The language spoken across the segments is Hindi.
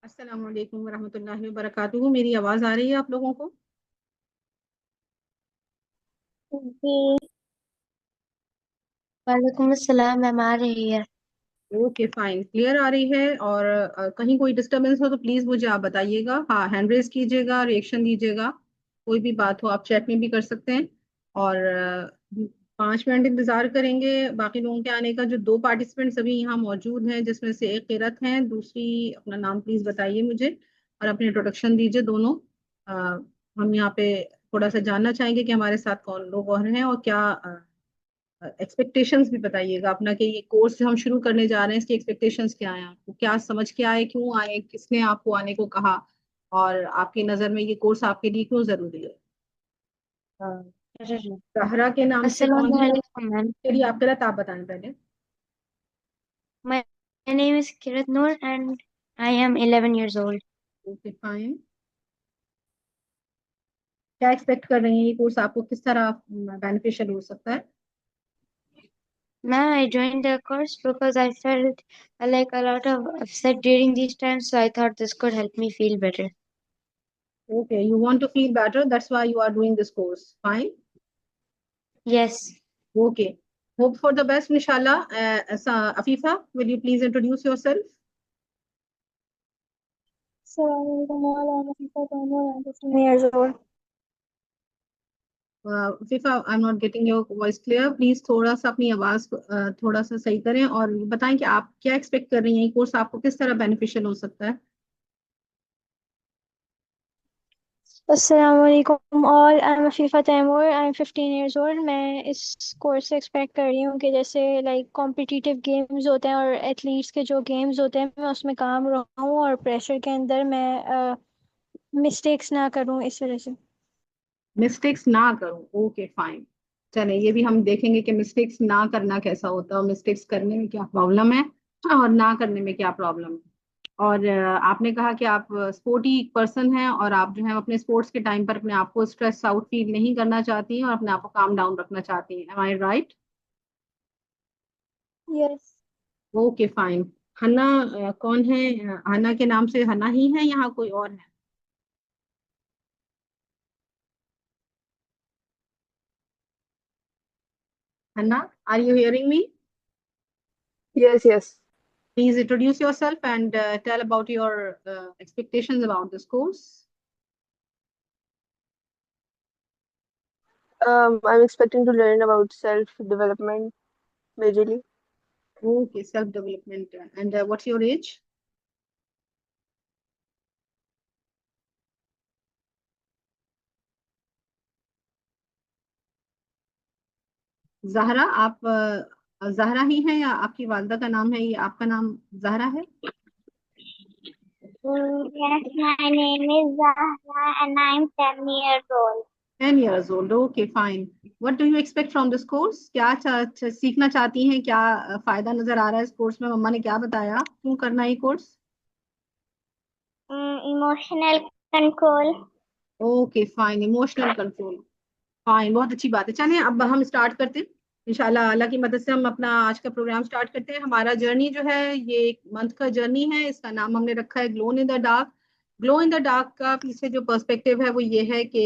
अस्सलाम वालेकुम वरहमतुल्लाहि वबरकातुहू। मेरी आवाज़ आ रही है आप लोगों को? जी। वालेकुम अस्सलाम मैम, आ रही है। ओके फाइन, क्लियर आ रही है। और कहीं कोई डिस्टरबेंस हो तो प्लीज़ मुझे आप बताइएगा। हाँ, हैंड रेज कीजिएगा, रिएक्शन दीजिएगा। कोई भी बात हो आप चैट में भी कर सकते हैं। और 5 मिनट इंतज़ार करेंगे बाकी लोगों के आने का। जो दो पार्टिसिपेंट्स अभी यहाँ मौजूद हैं, जिसमें से एक किरत हैं, दूसरी अपना नाम प्लीज़ बताइए मुझे और अपनी इंट्रोडक्शन दीजिए दोनों। अ, हम यहाँ पे थोड़ा सा जानना चाहेंगे कि हमारे साथ कौन लोग और हैं और क्या एक्सपेक्टेशंस भी बताइएगा अपना, कि ये कोर्स जो हम शुरू करने जा रहे हैं इसकी एक्सपेक्टेशंस क्या है, आपको क्या समझ के आए, क्यों आए, किसने आपको आने को कहा, और आपकी नज़र में ये कोर्स आपके लिए क्यों जरूरी है। अ, जहरा के नाम से कौन अस्सलाम है? वालेकुम मैम। चलिए आप गलत, आप बताएं पहले। My name is Kirat Noor and I am 11 years old. Okay fine. क्या एक्सपेक्ट कर रही हैं, ये कोर्स आपको किस तरह बेनिफिशियल हो सकता है? Ma'am, I joined the course because I felt like a lot of upset during these times, so I thought this could help me feel better. Okay, you want to feel better, that's why you are doing this course, fine. Yes. Okay, hope for the best इंशाल्लाह। Afifa, will you please introduce yourself? Assalamualaikum warahmatullahi wabarakatuh. I'm 15 years old. Fifa, I am not getting your voice clear, please थोड़ा सा अपनी आवाज थोड़ा सा सही करें और बताएं कि आप क्या एक्सपेक्ट कर रही हैं, ये कोर्स आपको किस तरह बेनिफिशियल हो सकता है। अस्सलामुअलैकुम all, I am Afifa Taimur, I am 15 years old। मैं इस कोर्स से एक्सपेक्ट कर रही हूँ कि जैसे लाइक कॉम्पिटिटिव गेम्स होते हैं और एथलीट्स के जो गेम्स होते हैं, मैं उसमें काम रहूँ और प्रेशर के अंदर मैं मिस्टेक्स ना करूँ इस वजह से। मिस्टेक्स ना करूं, ओके फाइन। चले, ये भी हम देखेंगे कि मिस्टेक्स ना करना कैसा होता है और मिस्टेक्स करने में क्या प्रॉब्लम है और ना करने में क्या प्रॉब्लम है। और आपने कहा कि आप स्पोर्टी पर्सन हैं और आप जो है अपने स्पोर्ट्स के टाइम पर अपने आप को स्ट्रेस आउट फील नहीं करना चाहती हैं और अपने आप को काम डाउन रखना चाहती हैं, am I right? Yes. Okay fine. Hanna कौन है? हन्ना के नाम से हन्ना ही है, यहाँ कोई और है? Hanna, are you hearing me? Yes, yes. Please introduce yourself and tell about your expectations about this course. I'm expecting to learn about self-development majorly. Okay, self development. And what's your age? Zahra, आप जहरा ही हैं या आपकी वालदा का नाम है ये, आपका नाम जहरा है? Yes, my name is Zahra and I'm 10 years old. 10 years old, okay fine. What do you expect from this course? क्या सीखना चाहती हैं, क्या फायदा नजर आ रहा है इस कोर्स में? मम्मा ने क्या बताया क्यों करना है ये course? Emotional control. Okay fine, emotional control. Fine, बहुत अच्छी बात है। चलिए अब हम स्टार्ट करते हैं। इंशाल्लाह अल्लाह की मदद से हम अपना आज का प्रोग्राम स्टार्ट करते हैं। हमारा जर्नी जो है ये एक मंथ का जर्नी है। इसका नाम हमने रखा है glow in the dark. Glow in the dark का पीछे जो पर्सपेक्टिव है वो ये है कि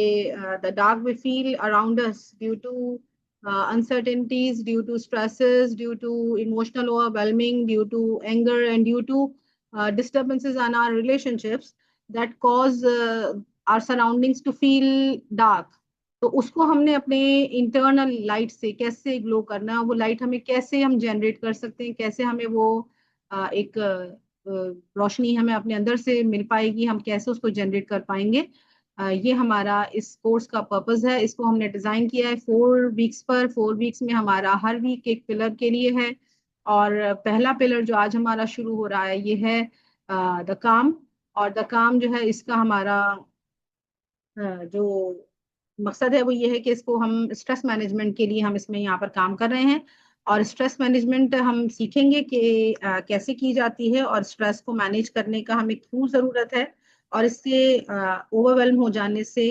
the dark we feel around us due to uncertainties, due to stresses, due to emotional overwhelming, due to anger, and due to disturbances in our relationships that cause our surroundings to feel dark. तो उसको हमने अपने इंटरनल लाइट से कैसे ग्लो करना है, वो लाइट हमें कैसे हम जनरेट कर सकते हैं, कैसे हमें वो एक रोशनी हमें अपने अंदर से मिल पाएगी, हम कैसे उसको जनरेट कर पाएंगे। ये हमारा इस कोर्स का पर्पस है। इसको हमने डिजाइन किया है 4 वीक्स पर। 4 वीक्स में हमारा हर वीक एक पिलर के लिए है। और पहला पिलर जो आज हमारा शुरू हो रहा है ये है द काम। और द काम जो है इसका हमारा जो मकसद है वो ये है कि इसको हम स्ट्रेस मैनेजमेंट के लिए हम इसमें यहाँ पर काम कर रहे हैं। और स्ट्रेस मैनेजमेंट हम सीखेंगे कि कैसे की जाती है और स्ट्रेस को मैनेज करने का हमें क्यों ज़रूरत है। और इससे ओवरवेल्म हो जाने से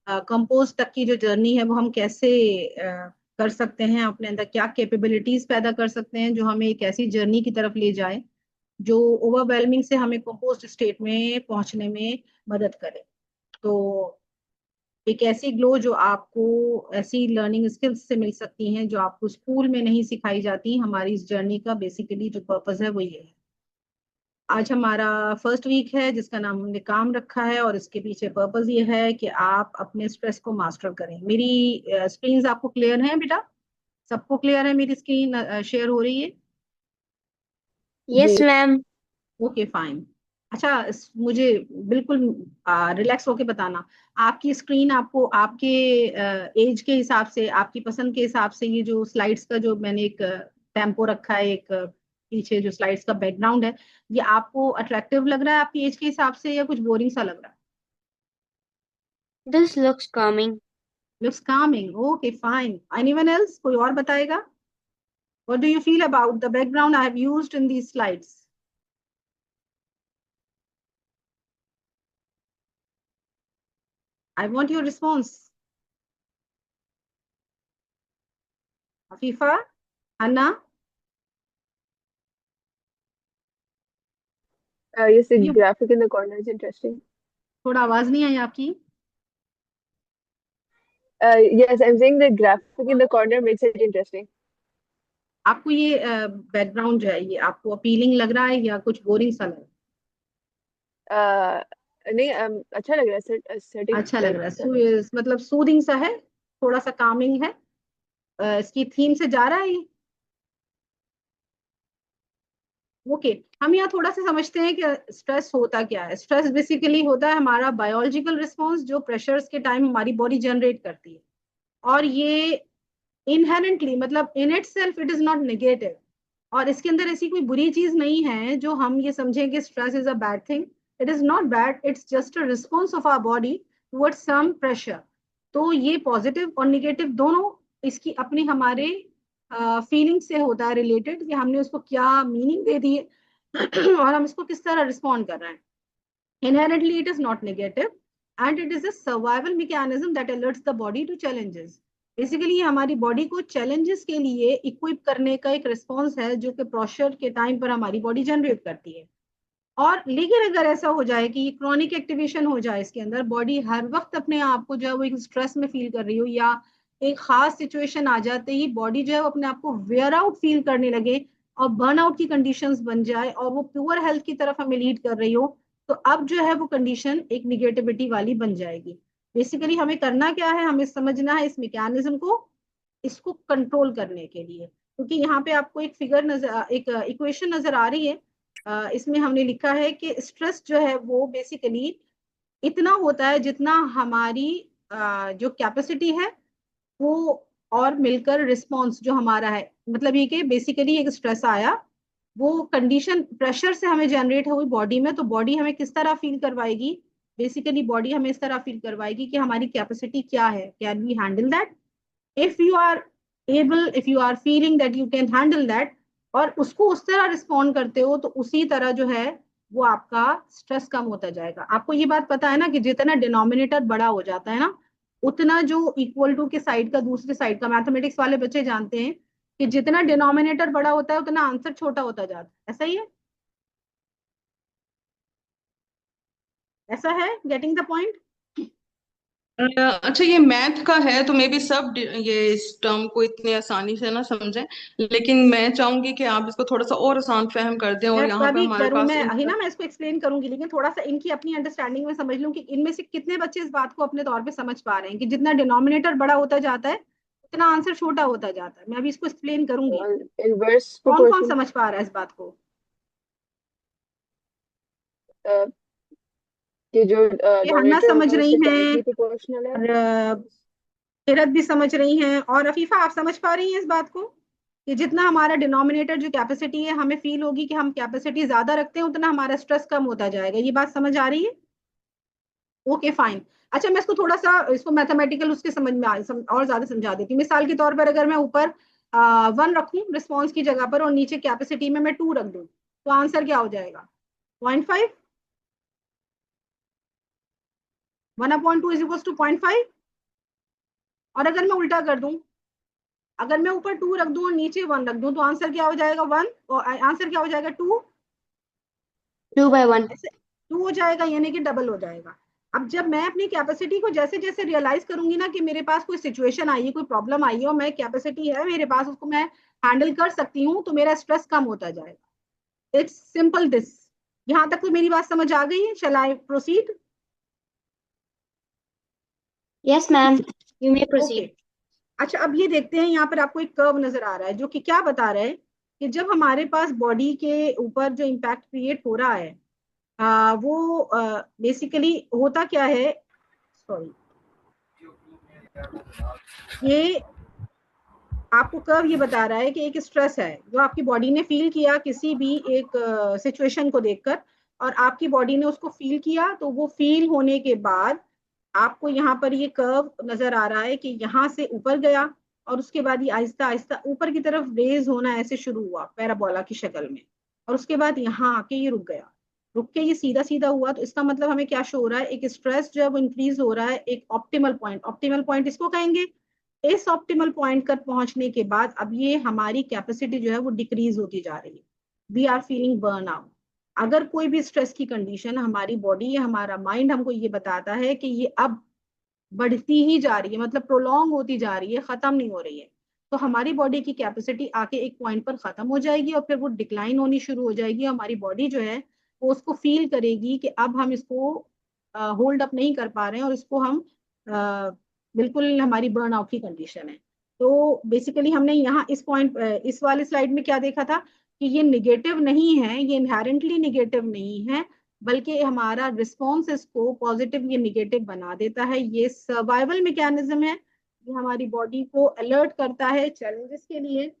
कंपोज तक की जो जर्नी है वो हम कैसे कर सकते हैं, अपने अंदर क्या कैपेबिलिटीज पैदा कर सकते हैं जो हमें एक ऐसी जर्नी की तरफ ले जाए जो ओवरवेलमिंग से हमें कंपोस्ट स्टेट में पहुंचने में मदद करे। तो एक ऐसी ग्लो जो आपको ऐसी लर्निंग स्किल्स से मिल सकती हैं जो आपको स्कूल में नहीं सिखाई जाती। हमारी इस जर्नी का बेसिकली जो पर्पस है वो ये है। आज हमारा फर्स्ट वीक है जिसका नाम हमने काम रखा है, और इसके पीछे पर्पस ये है कि आप अपने स्ट्रेस को मास्टर करें। मेरी स्क्रीन आपको क्लियर है बेटा? सबको क्लियर है? मेरी स्क्रीन शेयर हो रही है? जी। Yes ma'am. Okay fine. अच्छा, मुझे बिल्कुल रिलैक्स होके बताना, आपकी स्क्रीन आपको आपके एज के हिसाब से, आपकी पसंद के हिसाब से, ये जो स्लाइड्स का जो मैंने एक टेम्पो रखा है, एक पीछे जो स्लाइड्स का बैकग्राउंड है, ये आपको अट्रैक्टिव लग रहा है आपकी एज के हिसाब से, या कुछ बोरिंग सा लग रहा है? This looks coming. Looks Kameng, okay fine. Anyone else? कोई और बताएगा? What do you feel about the background I have used in these slides? I want your response. Afifa, Anna, Yes, the ये graphic in the corner is interesting. थोड़ा आवाज नहीं आई आपकी। Yes, I'm saying the graphic in the corner makes it interesting. आपको ये बैकग्राउंड जो है ये आपको अपीलिंग लग रहा है या कुछ बोरिंग सा लग रहा Uh, नहीं, अच्छा लग रहा है, है? सेटिंग अच्छा लग लाइक। रहा है, मतलब सूदिंग सा है, थोड़ा सा कामिंग है। इसकी थीम से जा रहा है ये। ओके, हम यहाँ थोड़ा सा समझते हैं कि स्ट्रेस होता क्या है। स्ट्रेस बेसिकली होता है हमारा बायोलॉजिकल रिस्पॉन्स जो प्रेशर्स के टाइम हमारी बॉडी जनरेट करती है। और ये इनहेरेंटली, मतलब in it self it is not negative, और इसके अंदर ऐसी कोई बुरी चीज नहीं है जो हम ये समझें कि stress is a bad thing. It is not bad, it's just a response of our body towards some pressure. तो ये पॉजिटिव और निगेटिव दोनों इसकी अपनी हमारे फीलिंग से होता है रिलेटेड, कि हमने उसको क्या मीनिंग दे दी है और हम इसको किस तरह रिस्पॉन्ड कर रहे हैं। Inherently, it is not negative, and it is a survival mechanism that alerts the body to challenges. Basically ये हमारी बॉडी को चैलेंजेस के लिए इक्विप करने का एक रिस्पॉन्स है जो कि प्रेशर के टाइम पर हमारी बॉडी जनरेट करती है। और लेकिन अगर ऐसा हो जाए कि ये क्रॉनिक एक्टिवेशन हो जाए, इसके अंदर बॉडी हर वक्त अपने आप को जो है वो एक स्ट्रेस में फील कर रही हो, या एक खास सिचुएशन आ जाते ही बॉडी जो है वो अपने आप को वेयर आउट फील करने लगे और बर्नआउट की कंडीशंस बन जाए और वो प्योर हेल्थ की तरफ हमें लीड कर रही हो, तो अब जो है वो कंडीशन एक निगेटिविटी वाली बन जाएगी। बेसिकली हमें करना क्या है, हमें समझना है इस मैकेनिज्म को, इसको कंट्रोल करने के लिए। क्योंकि यहाँ पे आपको एक फिगर नजर, एक इक्वेशन नजर आ रही है। इसमें हमने लिखा है कि स्ट्रेस जो है वो बेसिकली इतना होता है जितना हमारी जो कैपेसिटी है वो, और मिलकर रिस्पॉन्स जो हमारा है, मतलब ये कि बेसिकली एक स्ट्रेस आया, वो कंडीशन प्रेशर से हमें जनरेट हुई बॉडी में, तो बॉडी हमें किस तरह फील करवाएगी? बेसिकली बॉडी हमें इस तरह फील करवाएगी कि हमारी कैपेसिटी क्या है, can we handle that. If you are able, if you are feeling that you can handle that, और उसको उस तरह रिस्पॉन्ड करते हो, तो उसी तरह जो है वो आपका स्ट्रेस कम होता जाएगा। आपको ये बात पता है ना कि जितना डिनोमिनेटर बड़ा हो जाता है ना, उतना जो इक्वल टू के साइड का, दूसरे साइड का, मैथमेटिक्स वाले बच्चे जानते हैं कि जितना डिनोमिनेटर बड़ा होता है उतना आंसर छोटा होता जाता है। ऐसा ही है? ऐसा है? Getting the point? अच्छा, ये मैथ का है तो मे बी सब ये इस टर्म को इतनी आसानी से ना समझें, लेकिन मैं चाहूंगी कि आप इसको थोड़ा सा और आसान फहम कर दें, और मैं यहाँ पे कभी हमारे करूं, पास मैं इन ही ना, मैं इसको एक्सप्लेन करूंगी, लेकिन थोड़ा सा इनकी अपनी अंडरस्टैंडिंग में समझ लूं कि इनमें से कितने बच्चे इस बात को अपने तौर पे समझ पा रहे हैं कि जितना डिनोमिनेटर बड़ा होता जाता है उतना आंसर छोटा होता जाता है। मैं अभी इसको एक्सप्लेन करूंगी। इनवर्स कौन कौन प्रोपोर्शन। समझ पा रहा है इस बात को? कि जो ये हन्ना डोनेटर समझ होगा रही उससे हैं, डायरेक्टली प्रोपोर्शनल है। और किरत भी समझ रही हैं, और अफीफा आप समझ पा रही हैं इस बात को कि जितना हमारा डिनोमिनेटर जो कैपेसिटी है, हमें फील होगी कि हम कैपेसिटी ज्यादा रखते हैं उतना हमारा स्ट्रेस कम होता जाएगा। ये बात समझ आ रही है? Okay fine. अच्छा, मैं इसको थोड़ा सा इसको मैथमेटिकल उसके समझ में और ज्यादा समझा देती हूँ। मिसाल के तौर पर अगर मैं ऊपर 1 रखूं रिस्पॉन्स की जगह पर और नीचे कैपेसिटी में मैं 2 रख दूं, तो आंसर क्या हो जाएगा? 0.5। 1/2 इज इक्वल टू 0.5। और अगर मैं उल्टा कर दूं, अगर मैं ऊपर 2 रख दूं और नीचे 1 रख दूं, तो आंसर क्या हो जाएगा? 1। और आंसर क्या हो जाएगा? 2। 2/1। ऐसे 2 हो जाएगा, यानी कि डबल हो जाएगा। अब जब मैं अपनी कैपेसिटी को जैसे जैसे रियलाइज करूंगी ना कि मेरे पास कोई सिचुएशन आई है, कोई प्रॉब्लम आई है और मैं कैपेसिटी है मेरे पास, उसको मैं हैंडल कर सकती हूँ, तो मेरा स्ट्रेस कम होता जाएगा। It's simple this. यहाँ तक तो मेरी बात समझ आ गई है? Shall I proceed? Yes ma'am, you may okay. Proceed. अच्छा, अब ये देखते हैं, यहाँ पर आपको एक कर्व नजर आ रहा है जो कि क्या बता रहा है कि जब हमारे पास बॉडी के ऊपर जो इम्पैक्ट क्रिएट हो रहा है, वो बेसिकली होता क्या है, सॉरी, ये आपको कर्व ये बता रहा है कि एक स्ट्रेस है जो आपकी बॉडी ने फील किया किसी भी एक सिचुएशन को देखकर, और आपकी बॉडी ने उसको फील किया, तो वो फील होने के बाद आपको यहाँ पर ये कर्व नजर आ रहा है कि यहाँ से ऊपर गया, और उसके बाद ये आहिस्ता आहिस्ता ऊपर की तरफ रेज होना ऐसे शुरू हुआ पैराबोला की शक्ल में, और उसके बाद यहाँ आके ये रुक गया। रुक के ये सीधा सीधा हुआ, तो इसका मतलब हमें क्या शो हो रहा है, एक स्ट्रेस जब इंक्रीज हो रहा है एक ऑप्टिमल पॉइंट इसको कहेंगे। इस ऑप्टिमल पॉइंट तक पहुंचने के बाद अब ये हमारी कैपेसिटी जो है वो डिक्रीज होती जा रही है। We are feeling burn out. अगर कोई भी स्ट्रेस की कंडीशन, हमारी बॉडी या हमारा माइंड हमको ये बताता है कि ये अब बढ़ती ही जा रही है, मतलब प्रोलॉन्ग होती जा रही है, खत्म नहीं हो रही है, तो हमारी बॉडी की कैपेसिटी आके एक पॉइंट पर खत्म हो जाएगी और फिर वो डिक्लाइन होनी शुरू हो जाएगी। हमारी बॉडी जो है वो उसको फील करेगी कि अब हम इसको होल्ड अप नहीं कर पा रहे हैं, और इसको हम बिल्कुल, हमारी बर्न आउट की कंडीशन है। तो बेसिकली हमने यहाँ इस पॉइंट, इस वाले स्लाइड में क्या देखा था कि ये निगेटिव नहीं है, ये इनहेरेंटली निगेटिव नहीं है, बल्कि हमारा रिस्पॉन्स इसको पॉजिटिव या निगेटिव बना देता है। ये सर्वाइवल मैकेनिज्म है, ये हमारी बॉडी को अलर्ट करता है चैलेंजेस के लिए।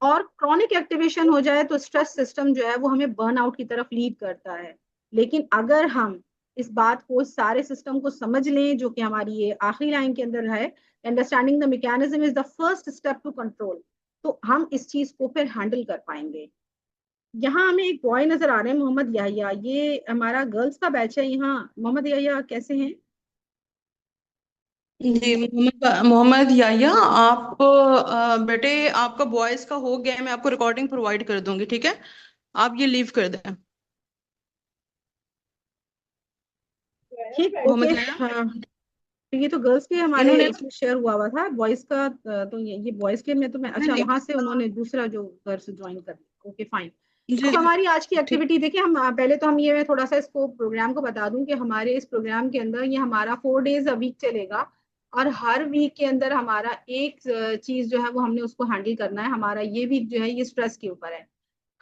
और क्रॉनिक एक्टिवेशन हो जाए तो स्ट्रेस सिस्टम जो है वो हमें बर्नआउट की तरफ लीड करता है। लेकिन अगर हम इस बात को, इस सारे सिस्टम को समझ लें जो कि हमारी ये आखिरी लाइन के अंदर है, understanding the mechanism is the first step to control, तो हम इस चीज को फिर हैंडल कर पाएंगे। यहाँ हमें एक बॉय नजर आ रहे हैं, मोहम्मद याहिया, ये हमारा गर्ल्स का बैच है यहाँ। मोहम्मद याहिया कैसे हैं? जी मोहम्मद मोहम्मद याया, आप बेटे आपका बॉयज का हो गया है, मैं आपको रिकॉर्डिंग प्रोवाइड कर दूंगी, ठीक है? आप ये लीव कर दें। ठीक, ओके, मोहम्मद याया, हाँ। तो ये तो गर्ल्स के हमारे इन्होंने इसमें शेयर हुआ हुआ था, बॉयज का तो ये बॉयज के में तो मैं, अच्छा, नहीं वहां से उन्होंने दूसरा जो गर्ल्स ज्वाइन कर, ओके फाइन। जी तो हमारी आज की ठीक। एक्टिविटी देखिए, हम पहले तो हम ये, मैं थोड़ा सा इसको प्रोग्राम को बता दूं कि हमारे इस प्रोग्राम के अंदर ये हमारा 4 डेज अ वीक चलेगा, और हर वीक के अंदर हमारा एक चीज जो है वो हमने उसको हैंडल करना है। हमारा ये वीक जो है ये स्ट्रेस के ऊपर है।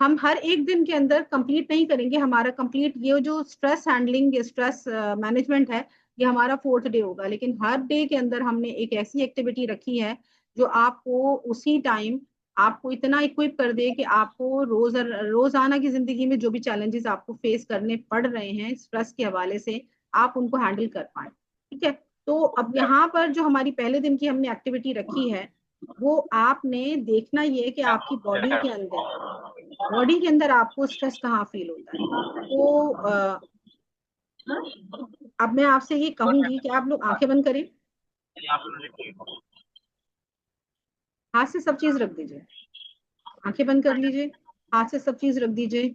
हम हर एक दिन के अंदर कंप्लीट नहीं करेंगे, हमारा कंप्लीट ये जो स्ट्रेस हैंडलिंग, ये स्ट्रेस मैनेजमेंट है, ये हमारा 4th डे होगा। लेकिन हर डे के अंदर हमने एक ऐसी एक्टिविटी रखी है जो आपको उसी टाइम आपको इतना इक्विप कर दे कि आपको रोजाना की जिंदगी में जो भी चैलेंजेस आपको फेस करने पड़ रहे हैं स्ट्रेस के हवाले से, आप उनको हैंडल कर पाए। ठीक है? तो अब यहाँ पर जो हमारी पहले दिन की हमने एक्टिविटी रखी है, वो आपने देखना ये कि आपकी बॉडी के अंदर आपको स्ट्रेस कहाँ फील होता है। तो अब मैं आपसे ये कहूंगी कि आप लोग आंखें बंद करें, हाथ से सब चीज रख दीजिए, आंखें बंद कर लीजिए, हाथ से सब चीज रख दीजिए।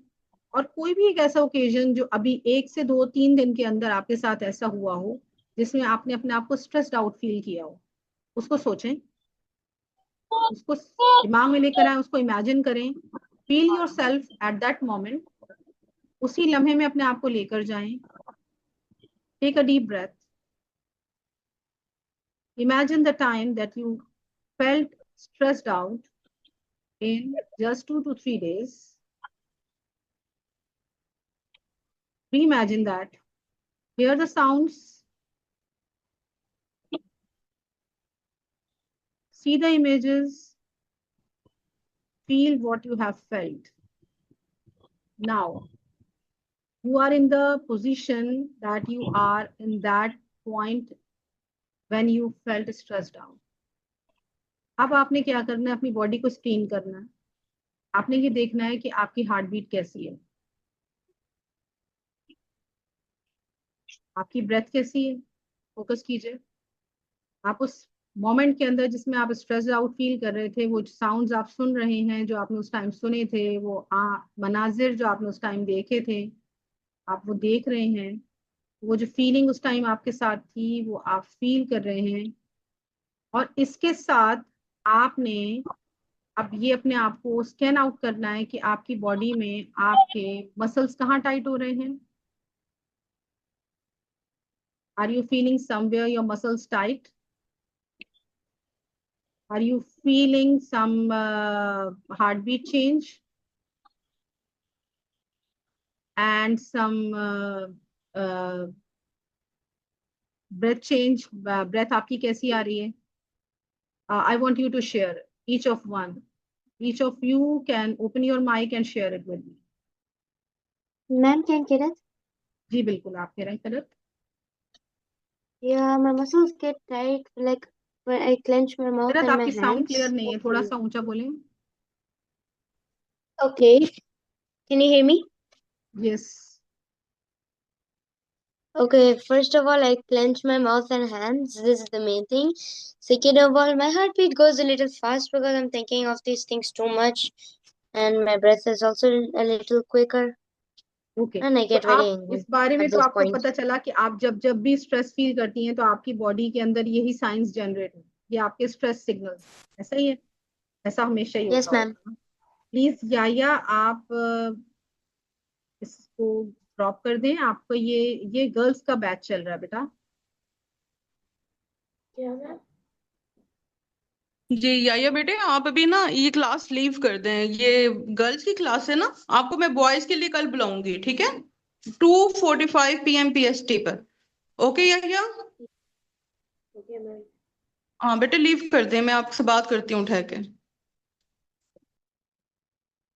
और कोई भी एक ऐसा ओकेजन जो अभी 1 से 2 3 दिन के अंदर आपके साथ ऐसा हुआ हो जिसमें आपने अपने आप को स्ट्रेस्ड आउट फील किया हो, उसको सोचें, उसको दिमाग में लेकर आए, उसको इमेजिन करें, feel yourself at that moment, उसी लम्हे में अपने आप को लेकर जाएं। Take a deep breath, imagine the time that you felt stressed out in just 2 to 3 days. Reimagine that. Hear the sounds, see the images, feel what you have felt. Now, you are in the position that you are in that point when you felt stressed out. अब आपने क्या करना है, अपनी बॉडी को स्कैन करना है। आपने ये देखना है कि आपकी हार्ट बीट कैसी है, आपकी ब्रेथ कैसी है, फोकस कीजिए। आप उस मोमेंट के अंदर जिसमें आप स्ट्रेस आउट फील कर रहे थे, वो साउंड्स आप सुन रहे हैं जो आपने उस टाइम सुने थे, वो मनाजिर जो आपने उस टाइम देखे थे, आप वो देख रहे हैं, वो जो फीलिंग उस टाइम आपके साथ थी वो आप फील कर रहे हैं। और इसके साथ आपने अब ये अपने आप को स्कैन आउट करना है कि आपकी बॉडी में आपके मसल्स कहाँ टाइट हो रहे हैं। Are you feeling somewhere your muscles tight? Are you feeling some heartbeat change and some breath change? Breath आपकी कैसी आ रही है? I want you to share each of one. Each of you can open your mic and share it with me. Ma'am, can Kirat? जी बिल्कुल, आप कह रहे हैं किरत। Yeah, my muscles get tight, like when I clench my mouth Kirat and my आपकी साउंड क्लियर hands. नहीं है, थोड़ा सा ऊंचा बोलें। Okay, can you hear me? Yes. Okay, first of all, I clench my mouth and hands. This is the main thing. Second of all, my heartbeat goes a little fast because I'm thinking of these things too much, and my breath is also a little quicker, okay and I तो get very आप angry इस बारे में at तो those आपको points. पता चला कि आप जब जब भी स्ट्रेस फील करती हैं तो आपकी बॉडी के अंदर यही साइंस जनरेट हो, ये आपके स्ट्रेस सिग्नल्स, ऐसा ही है? ऐसा हमेशा ही Yes, होता ma'am. होगा। प्लीज या आप इसको ड्रॉप कर दें। आपको ये गर्ल्स का बैच चल रहा है बेटा। Yeah, ma'am. जी या बेटे, आप अभी ना ये क्लास लीव कर दें, ये गर्ल्स की क्लास है ना, आपको मैं बॉयज के लिए कल बुलाऊंगी, ठीक है? 2:45 PM PST पर। ओके या? Okay, ma'am. हाँ बेटे, लीव कर दें, मैं आपसे बात करती हूँ उठा के।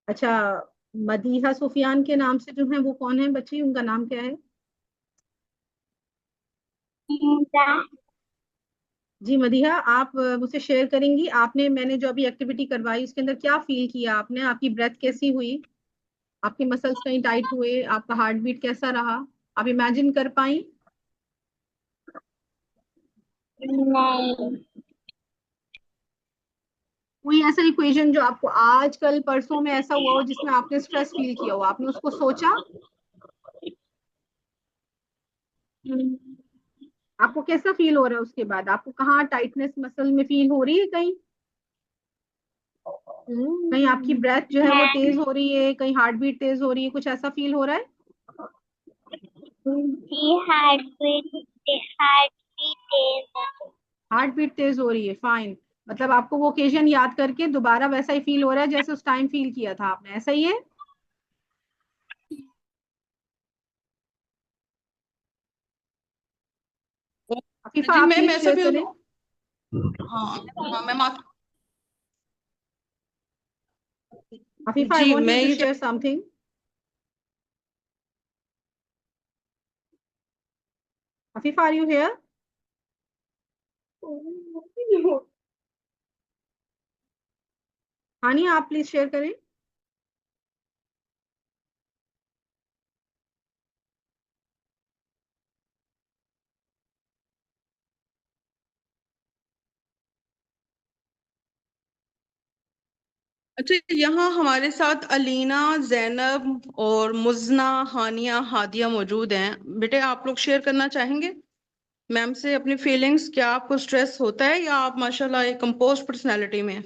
अच्छा, मदीहा सुफियान के नाम से जो है वो कौन है बच्ची, उनका नाम क्या है? जी मदीहा, आप मुझसे शेयर करेंगी आपने, मैंने जो अभी एक्टिविटी करवाई उसके अंदर क्या फील किया आपने? आपकी ब्रेथ कैसी हुई? आपके मसल्स कहीं टाइट हुए? आपका हार्ट बीट कैसा रहा? आप इमेजिन कर पाई? नहीं। कोई ऐसा इक्वेशन जो आपको आज कल परसों में ऐसा हुआ हो जिसमें आपने स्ट्रेस फील किया हो, आपने उसको सोचा? आपको कैसा फील हो रहा है उसके बाद? आपको कहाँ टाइटनेस मसल में फील हो रही है? कहीं कहीं आपकी ब्रेथ जो है वो तेज हो रही है, कहीं हार्ट बीट तेज हो रही है, कुछ ऐसा फील हो रहा है? जी, हार्ट बीट तेज हो रही है, फाइन। मतलब आपको वो ओकेजन याद करके दोबारा वैसा ही फील हो रहा है जैसे उस टाइम फील किया था आपने, ऐसा ही है? अफीफा जी आप मैम, प्लीज ऐसा शेयर भी करें। हाँ हाँ मैम, आप अफीफा, आई जी वांट यू मैं टू ये share something. Afifa, are you here? Haniya, आप प्लीज शेयर करें। अच्छा, यहाँ हमारे साथ अलीना, जैनब और मुजना, हानिया, हादिया मौजूद हैं। बेटे आप लोग शेयर करना चाहेंगे मैम से अपनी फीलिंग्स? क्या आपको स्ट्रेस होता है या आप माशाल्लाह एक कंपोज पर्सनालिटी में?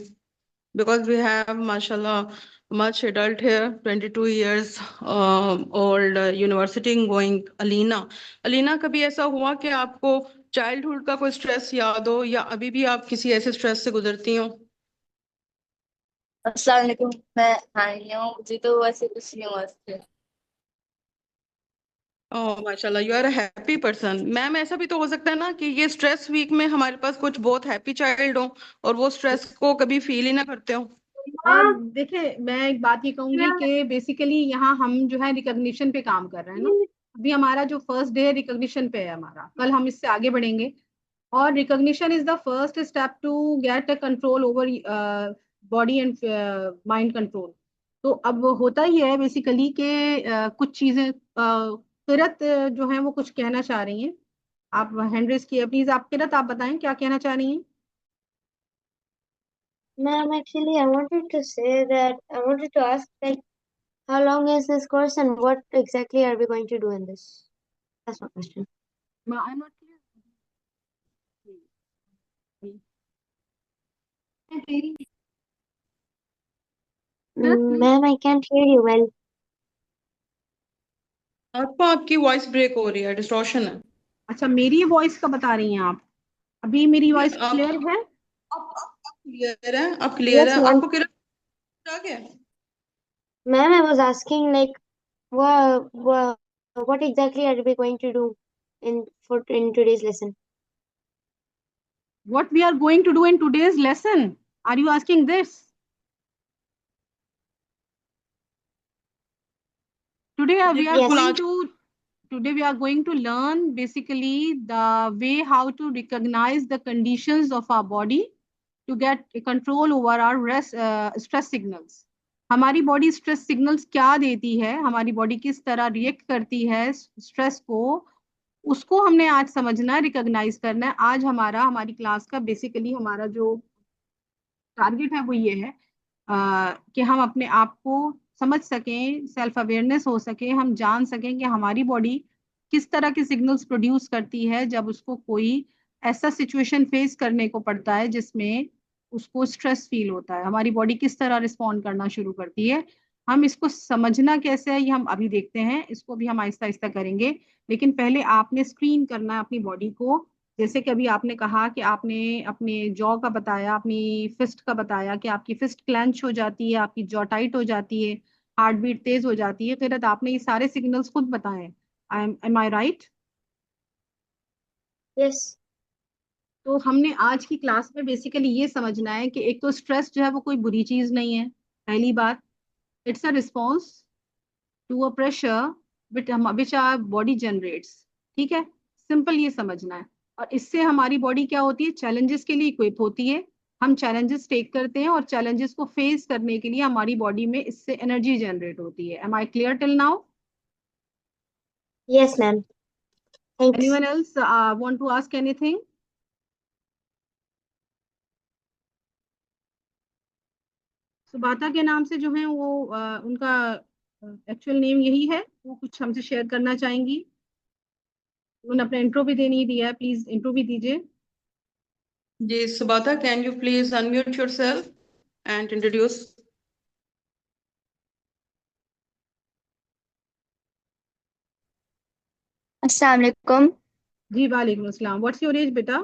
बिकॉज वी हैव माशाल्लाह much adult here, 22 years old, university going Alina. Alina, कभी ऐसा हुआ कि आपको चाइल्डहुड का कोई स्ट्रेस याद हो या अभी भी आप किसी ऐसे स्ट्रेस से गुजरती हो? अस्सलाम वालेकुम। मैं हानिया हूँ। मुझे तो वैसे कुछ नहीं हुआ इससे। ओह माशाल्लाह, you are a happy person. Ma'am ऐसा भी तो हो सकता है ना कि ये स्ट्रेस वीक में हमारे पास कुछ बहुत हैप्पी चाइल्ड हो और वो स्ट्रेस को कभी फील ही ना करते हो। देखिए, मैं एक बात ये कहूंगी कि बेसिकली यहाँ हम जो है रिकॉग्निशन पे काम कर रहे हैं ना। अभी हमारा जो फर्स्ट डे है रिकॉग्निशन पे है हमारा, कल हम इससे आगे बढ़ेंगे। और recognition is the first step to get a control over body and mind control. तो अब होता ही है बेसिकली कि कुछ चीजें किरत जो है वो कुछ कहना चाह रही हैं। आप हैंड रेज किए, प्लीज आप किरत, आप बताएं क्या कहना चाह रही हैं। Ma'am, actually, I wanted to say that I wanted to ask, like, how long is this course and what exactly are we going to do in this? That's my question. I'm not clear. Ma'am, I can't hear you well. आपकी वॉइस ब्रेक हो रही है, डिस्टॉर्शन है। अच्छा, मेरी वॉइस का बता रही हैं आप? अभी मेरी वॉइस आप क्लियर है? क्लियर है, आप क्लियर Yes, है, ma'am. आपको क्लियर आ गया? Ma'am, I was asking, like, what exactly are we going to do in today's lesson? What we are going to do in today's lesson? Are you asking this? Today we are Yes. going to today we are going to learn basically the way how to recognize the conditions of our body to get a control over our stress signals. हमारी बॉडी स्ट्रेस सिग्नल्स क्या देती है, हमारी बॉडी किस तरह रिएक्ट करती है स्ट्रेस को, उसको हमने आज समझना है, रिकॉग्नाइज करना है। आज हमारी क्लास का बेसिकली हमारा जो टारगेट है वो ये है कि हम अपने आप को समझ सकें, सेल्फ अवेयरनेस हो सके, हम जान सकें कि हमारी बॉडी किस तरह के सिग्नल्स प्रोड्यूस करती है जब उसको कोई ऐसा सिचुएशन फेस करने को पड़ता है जिसमें उसको स्ट्रेस फील होता है, हमारी बॉडी किस तरह रिस्पॉन्ड करना शुरू करती है। हम इसको समझना कैसे है ये हम अभी देखते हैं, इसको भी हम आहिस्ता आहिस्ता करेंगे। लेकिन पहले आपने स्क्रीन करना है अपनी बॉडी को। जैसे कि अभी आपने कहा कि आपने अपने जॉ का बताया, अपनी फिस्ट का बताया कि आपकी फिस्ट क्लेंच हो जाती है, आपकी जॉ टाइट हो जाती है, हार्ट बीट तेज हो जाती है। फिर आपने ये सारे सिग्नल्स खुद बताए। M I right? Yes. तो हमने आज की क्लास में बेसिकली ये समझना है कि एक तो स्ट्रेस जो है वो कोई बुरी चीज नहीं है, पहली बात। It's a response to a pressure which our body generates. ठीक है, सिंपल ये समझना है। और इससे हमारी बॉडी क्या होती है, चैलेंजेस के लिए इक्विप होती है। हम चैलेंजेस टेक करते हैं और चैलेंजेस को फेस करने के लिए हमारी बॉडी में इससे एनर्जी जनरेट होती है। Am I clear till now? Yes, ma'am. Thanks. Anyone else want to ask anything? Subata के नाम से जो है वो उनका एक्चुअल नेम यही है, वो कुछ हमसे शेयर करना चाहेंगी। उन्होंने अपना इंट्रो भी देनी दिया है, प्लीज इंट्रो भी दीजिए। जी Subata, can you please unmute yourself and introduce? Assalamu alaikum. जी वालेकुम अस्सलाम। व्हाट्स योर एज बेटा?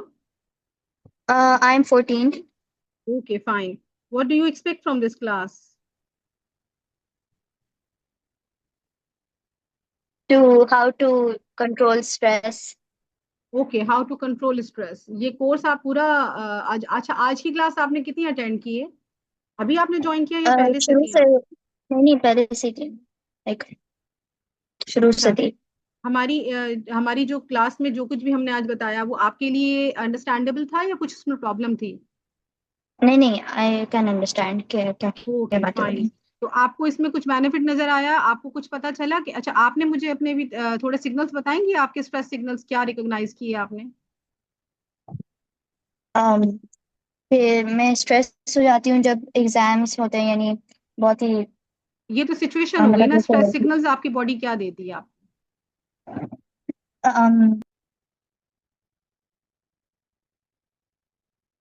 I'm 14. Okay, fine. What do you expect from this class? To how to control stress. Okay, how to control stress. ये कोर्स आप पूरा आज, अच्छा आज की क्लास आपने कितनी अटेंड की है? अभी आपने ज्वाइन किया या पहले से शुरू थी से आप? नहीं पहले से थी, लाइक शुरू से अच्छा, थी। हमारी जो क्लास में जो कुछ भी हमने आज बताया वो आपके लिए अंडरस्टैंडेबल था या कुछ उसमें प्रॉब्लम थी? नहीं आई कैन अंडरस्टैंड क्या क्या क्या ओके बातें हो फाइन। रही तो आपको इसमें कुछ बेनिफिट नजर आया, आपको कुछ पता चला कि अच्छा आपने मुझे अपने भी थोड़े सिग्नल्स बताएंगे, आपके स्ट्रेस सिग्नल्स क्या रिकॉग्नाइज किए आपने? हैं। फिर मैं स्ट्रेस हो जाती हूँ जब एग्जाम्स होते हैं, यानी बहुत ही ये तो सिचुएशन हो गई मतलब ना, ऐसे स्ट्रेस होती सिग्नल्स आपकी बॉडी क्या देती है आप? है।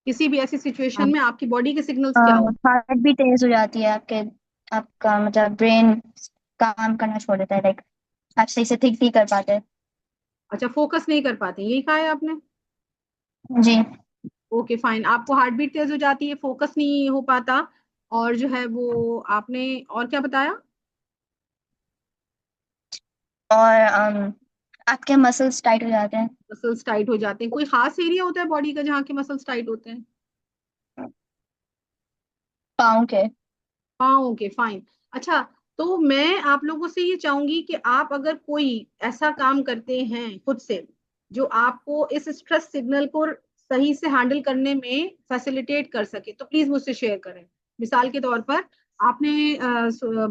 किसी भी ऐसी सिचुएशन में आपकी बॉडी के सिग्नल्स क्या होते हार्ट भी तेज हो जाती है आपके, आपका मतलब ब्रेन काम करना छोड़ देता है, लाइक आप सही से थिंक नहीं कर पाते। हैं? अच्छा, फोकस नहीं कर पाते, यही कहा है आपने? जी। Okay fine. आपको हार्ट बीट तेज हो जाती है, फोकस नहीं हो पाता, और जो है वो आपने और क्या बताया? और आपके मसल्स टाइट हो जाते हैं। मसल्स टाइट हो जाते हैं। कोई खास एरिया होता है बॉडी का जहाँ के मसल्स टाइट होते हैं? पाँव के। हाँ, ओके फाइन। अच्छा, तो मैं आप लोगों से ये चाहूंगी कि आप अगर कोई ऐसा काम करते हैं खुद से जो आपको इस स्ट्रेस सिग्नल को सही से हैंडल करने में फैसिलिटेट कर सके तो प्लीज मुझसे शेयर करें। मिसाल के तौर पर आपने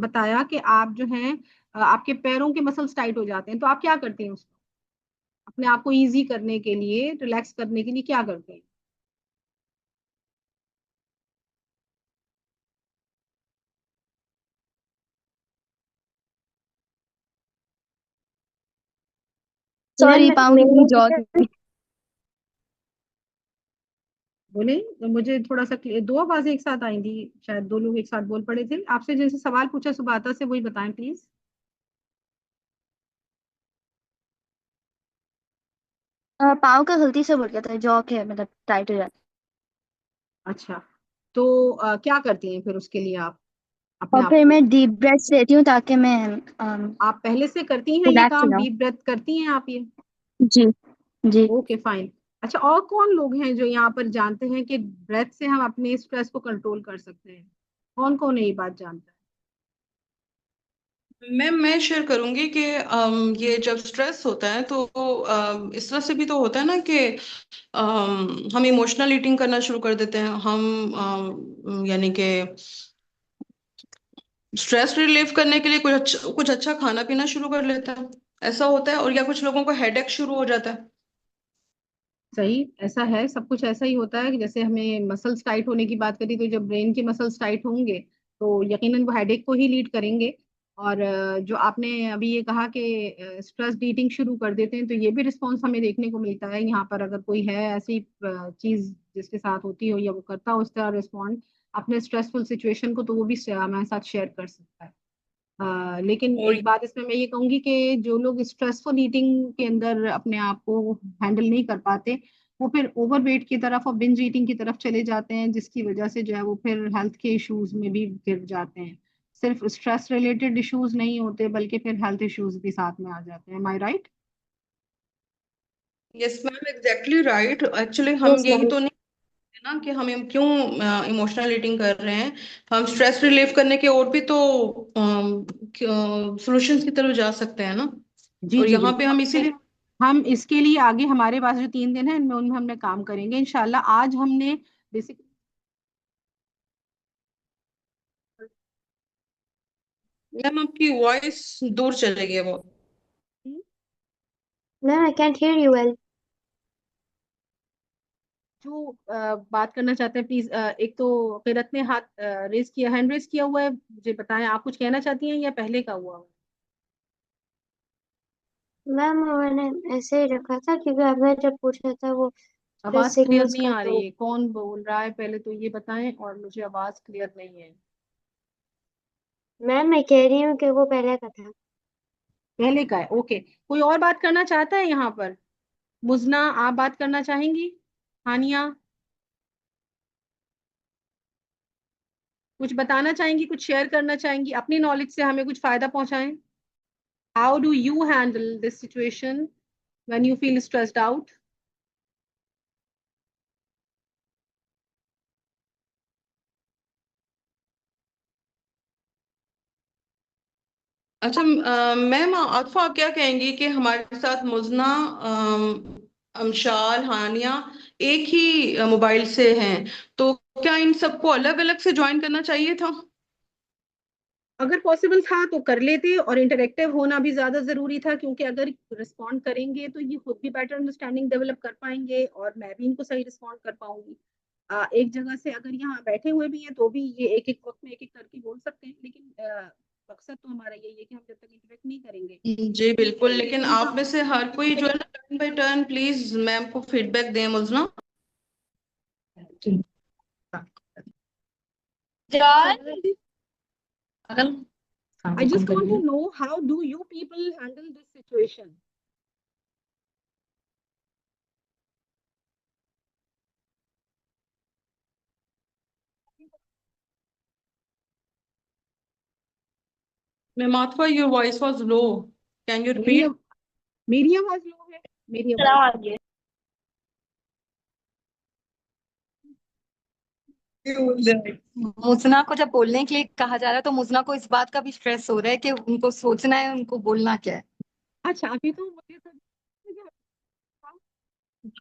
बताया कि आप जो हैं आपके पैरों के मसल्स टाइट हो जाते हैं, तो आप क्या करते हैं उसको अपने आप को इजी करने के लिए, रिलैक्स करने के लिए क्या करते हैं? सॉरी मैम पाँव की मेरे जॉ लिए बोले तो मुझे थोड़ा सा दो आवाजें एक साथ आई थी, शायद दो लोग एक साथ बोल पड़े थे। आपसे जिनसे सवाल पूछा सुबाता से वही बताएं प्लीज। पाँव का गलती से बोल गया था, जॉ के मतलब टाइट हो जाता अच्छा, तो क्या करती हैं फिर उसके लिए आप है। अपने और आप फिर को? मैं डीप ब्रेथ्स लेती हूँ ताकि मैं आप पहले से करती हैं ये रिलैक्स हो काम, जाऊँ। डीप ब्रेथ करती हैं आप ये? जी जी। Okay fine. अच्छा, और कौन लोग हैं जो यहाँ पर जानते हैं कि ब्रेथ से हम अपने स्ट्रेस को कंट्रोल कर सकते हैं? कौन कौन ये बात जानता है? मैं शेयर करूंगी कि ये जब स्ट्रेस होता है तो इस तरह से भी तो होता है ना कि हम इमोशनल ईटिंग करना शुरू कर देते हैं। हम यानी कि स्ट्रेस रिलीव करने के लिए कुछ अच्छा खाना पीना शुरू कर लेते हैं, ऐसा होता है। और या कुछ लोगों को हेडेक शुरू हो जाता है। सही, ऐसा है, सब कुछ ऐसा ही होता है कि जैसे हमें मसल्स टाइट होने की बात करी, तो जब ब्रेन के मसल्स टाइट होंगे तो यकीनन वो हेडेक को ही लीड करेंगे। और जो आपने अभी ये कहा कि स्ट्रेस ईटिंग शुरू कर देते हैं, तो ये भी रिस्पॉन्स हमें देखने को मिलता है यहाँ पर। अगर कोई है ऐसी चीज जिसके साथ होती हो या वो करता हो उस तरह रिस्पॉन्ड अपने स्ट्रेसफुल सिचुएशन को, तो वो भी हमारे साथ शेयर कर सकता है। लेकिन और एक बात इसमें मैं ये कहूंगी कि जो लोग स्ट्रेसफुल ईटिंग के अंदर अपने आप को हैंडल नहीं कर पाते, वो फिर ओवरवेट की तरफ और बिंज ईटिंग की तरफ चले जाते हैं, जिसकी वजह से जो है वो फिर हेल्थ के इश्यूज में भी गिर जाते हैं। सिर्फ स्ट्रेस रिलेटेड इश्यूज नहीं होते बल्कि फिर हेल्थ इश्यूज भी साथ में आ जाते हैं। Am I right? Yes ma'am, exactly right. Actually हम यस यही मैम। तो नहीं है ना कि हम क्यों इमोशनल ईटिंग कर रहे हैं। हम स्ट्रेस रिलीव करने के और भी तो सॉल्यूशंस की तरफ जा सकते हैं ना। जी और जी यहाँ पे बिल्कुल। हम इसीलिए हम इसके लिए आगे हमारे पास जो 3 दिन है इनमें उनमें हमने काम करेंगे इंशाल्लाह। आज हमने बेसिक मैम आपकी वॉइस दूर चली गई है बहुत। Ma'am, I can't hear you well. जो बात करना चाहते हैं प्लीज, एक तो किरत ने हाथ रेज किया, हैंड रेज किया हुआ है, मुझे बताएं आप कुछ कहना चाहती हैं या पहले का हुआ? मैम मैंने ऐसे ही रखा था क्योंकि आपने जब पूछा था वो आवाज स्ट्रेस क्लियर सिग्नल्स नहीं का, आ रही तो है, कौन बोल रहा है पहले तो ये बताएं, और मुझे आवाज क्लियर नहीं है। मैम मैं कह रही हूँ कि वो पहले का था। पहले का है, ओके। कोई और बात करना चाहता है यहाँ पर? मुजना, आप बात करना चाहेंगी? हानिया, कुछ बताना चाहेंगी, कुछ शेयर करना चाहेंगी अपनी नॉलेज से, हमें कुछ फायदा पहुंचाएं? How do you handle this situation when you feel stressed out? अच्छा मैम आतफा, आप क्या कहेंगी कि हमारे साथ मुजना, अमशाल, हानिया एक ही मोबाइल से हैं, तो क्या इन सबको अलग अलग से ज्वाइन करना चाहिए था? अगर पॉसिबल था तो कर लेते, और इंटरेक्टिव होना भी ज्यादा जरूरी था, क्योंकि अगर रिस्पॉन्ड करेंगे तो ये खुद भी बेटर अंडरस्टैंडिंग डेवलप कर पाएंगे और मैं भी इनको सही रिस्पॉन्ड कर पाऊंगी। एक जगह से अगर यहाँ बैठे हुए भी हैं तो भी ये एक एक वक्त में एक एक करके बोल सकते हैं, लेकिन मकसद तो हमारा यही है कि हम जब तक इंटरेक्ट नहीं करेंगे। जी बिल्कुल, लेकिन आप में से हर कोई जो है ना, turn by turn please ma'am को फीडबैक दें मुजना। I just want to know how do you people handle this situation? Ma'am Atfa, your voice was low, can you मेरी रिपीट? मेरी आवाज लो है? मेरी आवाज मुजना को जब बोलने के लिए कहा जा रहा है तो मुजना को इस बात का भी स्ट्रेस हो रहा है कि उनको सोचना है उनको बोलना क्या है। अच्छा, अभी तो मुझे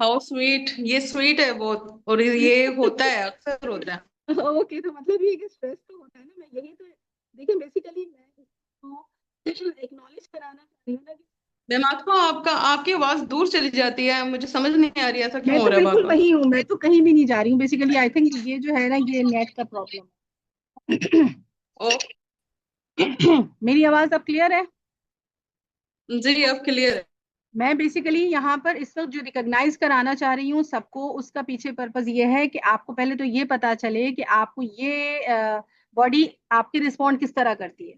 हाउ स्वीट, ये स्वीट है बहुत, और ये होता है, अक्सर होता है। ओके, तो मतलब ये कि स्ट्रेस तो होता है ना, मैं यही तो देखिए बेसिकली मैं इसको एक्नॉलेज कराना चाह रही हूँ ना कि मैम आतफा, आपका आपकी आवाज दूर चली जाती है, मुझे समझ नहीं आ रही ऐसा मैं क्यों हो तो रहा है बार बिल्कुल बार। वही हूँ, मैं तो कहीं भी नहीं जा रही हूँ। बेसिकली आई थिंक ये जो है ना ये नेट का प्रॉब्लम ओके मेरी आवाज अब क्लियर है? जी, अब क्लियर है। मैं बेसिकली यहाँ पर इस वक्त जो रिकॉग्नाइज कराना चाह रही हूँ सबको, उसका पीछे पर्पज ये है कि आपको पहले तो ये पता चले कि आपको ये बॉडी आपकी रिस्पॉन्ड किस तरह करती है।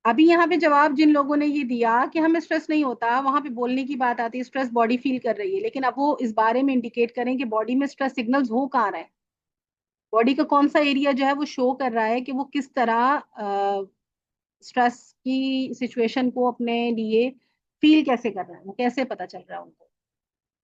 अभी यहाँ पे जवाब जिन लोगों ने ये दिया कि हमें स्ट्रेस नहीं होता, वहां पे बोलने की बात आती है स्ट्रेस बॉडी फील कर रही है, लेकिन अब वो इस बारे में इंडिकेट करें कि बॉडी में स्ट्रेस सिग्नल्स हो कहाँ रहे हैं, बॉडी का कौन सा एरिया जो है वो शो कर रहा है कि वो किस तरह स्ट्रेस की सिचुएशन को अपने लिए फील कैसे कर रहा है, वो कैसे पता चल रहा है उनको।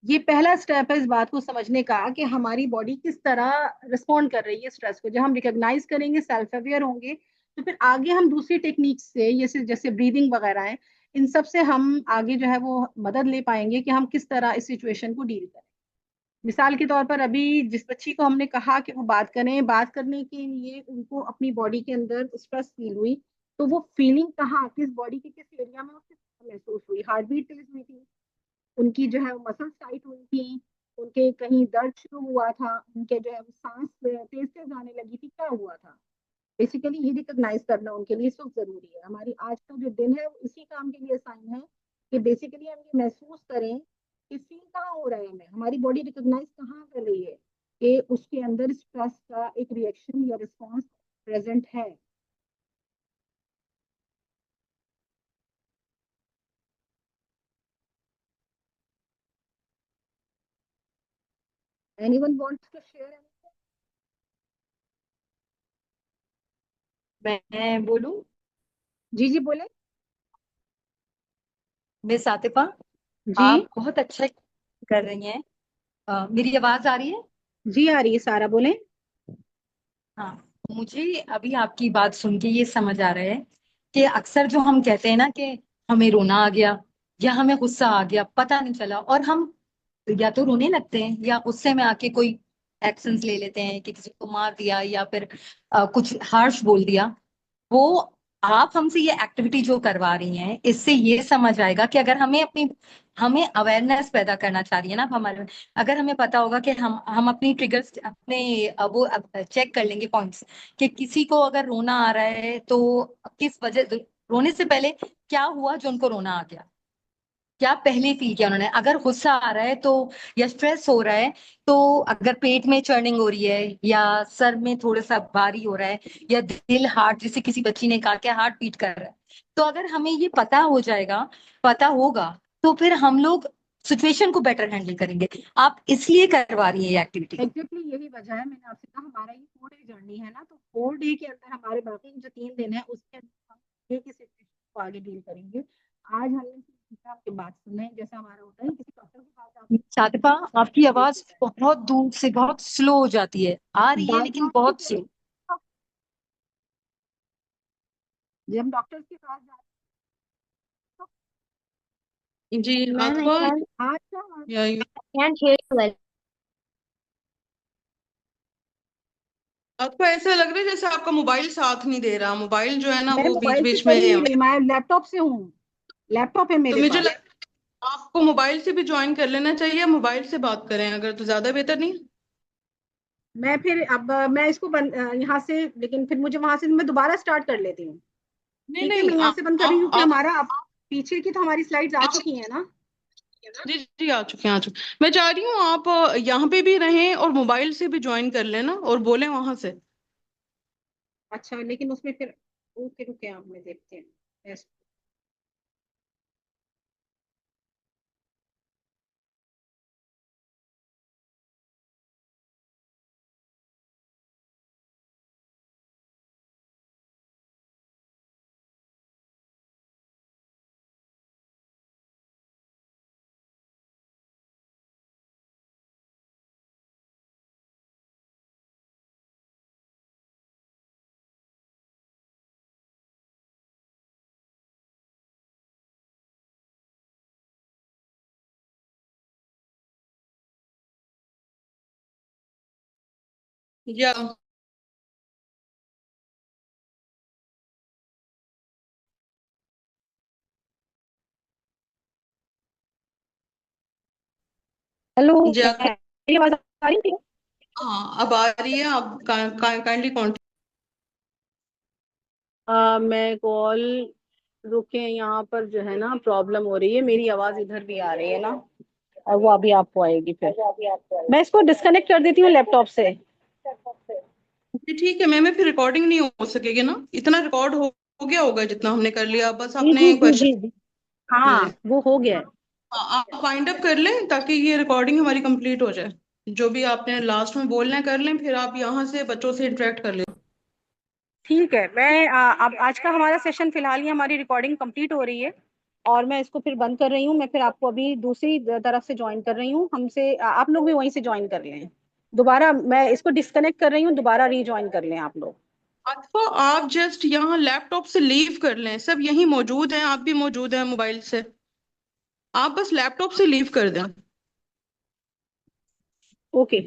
ये पहला स्टेप है इस बात को समझने का कि हमारी बॉडी किस तरह रिस्पॉन्ड कर रही है स्ट्रेस को। जब हम रिकॉग्नाइज करेंगे, सेल्फ अवेयर होंगे, तो फिर आगे हम दूसरी टेक्निक से, जैसे जैसे ब्रीदिंग वगैरह है, इन सब से हम आगे जो है वो मदद ले पाएंगे कि हम किस तरह इस सिचुएशन को डील करें। मिसाल के तौर पर अभी जिस बच्ची को हमने कहा कि वो बात करें, बात करने के लिए उनको अपनी बॉडी के अंदर स्ट्रेस फील हुई, तो वो फीलिंग कहाँ, किस बॉडी के किस एरिया में उसको महसूस हुई, हार्ट बीट तेज हुई थी, उनकी जो है मसल्स टाइट हुई थी, उनके कहीं दर्द शुरू हुआ था, उनके जो है वो सांस तेज तेज आने लगी थी, क्या हुआ था। बेसिकली ये रिकॉग्नाइज करना उनके लिए इस वक्त जरूरी है। हमारी आज का जो दिन है वो इसी काम के लिए साइन है कि बेसिकली हम ये महसूस करें कि फील कहाँ हो रहा है, हमें हमारी बॉडी रिकॉग्नाइज कहाँ कर रही है कि उसके अंदर स्ट्रेस का एक रिएक्शन या रिस्पॉन्स प्रेजेंट है। Anyone wants to share? मैं बोलूं? जी जी बोले। मिस आतिफा, जी आप बहुत अच्छा कर रही हैं। मेरी आवाज आ रही है? जी आ रही है, सारा बोले। हाँ, मुझे अभी आपकी बात सुन के ये समझ आ रहा है कि अक्सर जो हम कहते हैं ना कि हमें रोना आ गया या हमें गुस्सा आ गया, पता नहीं चला, और हम या तो रोने लगते हैं या गुस्से में आके कोई एक्शंस ले लेते हैं कि किसी को मार दिया या फिर कुछ हार्श बोल दिया। वो आप हमसे ये एक्टिविटी जो करवा रही हैं, इससे ये समझ आएगा कि अगर हमें अवेयरनेस पैदा करना चाह रही है ना हमारे, अगर हमें पता होगा कि हम अपनी ट्रिगर्स अपने वो चेक कर लेंगे पॉइंट्स, कि किसी को अगर रोना आ रहा है तो किस वजह, रोने से पहले क्या हुआ जो उनको रोना आ गया, क्या पहले फील किया उन्होंने, अगर गुस्सा आ रहा है तो, या स्ट्रेस हो रहा है तो, अगर पेट में चर्निंग हो रही है या सर में थोड़ा सा भारी हो रहा है या दिल हार्ट, जैसे किसी बच्ची ने कहा कि हार्ट बीट कर रहा है, तो अगर हमें ये पता हो जाएगा, पता होगा, तो फिर हम लोग सिचुएशन को बेटर हैंडल करेंगे। आप इसलिए करवा रही है ये एक्टिविटी। एग्जैक्टली यही वजह है, मैंने आपसे कहा हमारा ये 4 डे जर्नी है ना, तो 4 डे के अंदर हमारे बाकी जो 3 दिन है उसके अंदर हम एक ही सिचुएशन को आगे डील करेंगे। आज हमने सीखा आपकी बात सुने, जैसा हमारा होता है किसी डॉक्टर के पास आप शातिफा, आपकी आवाज बहुत दूर से बहुत स्लो हो जाती है, आ रही है लेकिन बहुत स्लो। जब डॉक्टर के पास जाते जी Ma'am, I अथवा, can't, हैं, आज का या can't hear you well. आपको ऐसा लग रहा है जैसे आपका मोबाइल साथ नहीं दे रहा, मोबाइल जो है ना मैं वो बीच मोबाइल से बीच कर में। ही नहीं रही, मैं लैपटॉप से हूँ, लैपटॉप है तो मेरे मुझे पास। आपको मोबाइल से भी ज्वाइन कर लेना चाहिए, मोबाइल से बात करें अगर, तो ज्यादा बेहतर नहीं? मैं फिर अब मैं इसको यहाँ से, लेकिन फिर मुझे वहां से मैं दोबारा स्टार्ट कर लेती हूँ। नहीं ठीक है, नहीं, मैं यहाँ से बंद कर रही हूँ क्योंकि आप हमारा पीछे की तो हमारी स्लाइड्स आ चुकी हैं ना। जी जी आ चुके हैं, आ चुके। मैं चाह रही हूँ आप यहाँ पे भी रहें और मोबाइल से भी ज्वाइन कर लेना और बोलें वहां से। अच्छा, लेकिन उसमें फिर ओके रुके, आप में देखते हैं। Yes. या हेलो, जी मेरी आवाज आ रही है? हाँ अब आ रही है, आप काइंडली कॉन्टिन्यू। मैं कॉल रुके, यहाँ पर जो है ना प्रॉब्लम हो रही है, मेरी आवाज इधर भी आ रही है ना, और वो अभी आपको आएगी फिर। मैं इसको डिस्कनेक्ट कर देती हूँ लैपटॉप से। जी ठीक है मैम, फिर रिकॉर्डिंग नहीं हो सकेगी ना, इतना रिकॉर्ड हो गया होगा जितना हमने कर लिया, बस जी आपने जी जी क्वेश्चन। जी जी। हाँ वो हो गया है। आप वाइंड अप कर लें ताकि ये रिकॉर्डिंग हमारी कंप्लीट हो जाए। जो भी आपने लास्ट में बोलना है कर लें, फिर आप यहाँ से बच्चों से इंटरेक्ट कर लें। ठीक है, मैं अब आज का हमारा सेशन फिलहाल, ये हमारी रिकॉर्डिंग कंप्लीट हो रही है और मैं इसको फिर बंद कर रही हूँ। मैं फिर आपको अभी दूसरी तरफ से ज्वाइन कर रही हूँ, हमसे आप लोग भी वहीं से ज्वाइन कर लें। दोबारा मैं इसको डिस्कनेक्ट कर रही हूँ, दोबारा रीज्वाइन कर लें आप लोग। अथवा आप जस्ट यहाँ लैपटॉप से लीव कर लें, सब यहीं मौजूद हैं, आप भी मौजूद हैं मोबाइल से, आप बस लैपटॉप से लीव कर दें। ओके।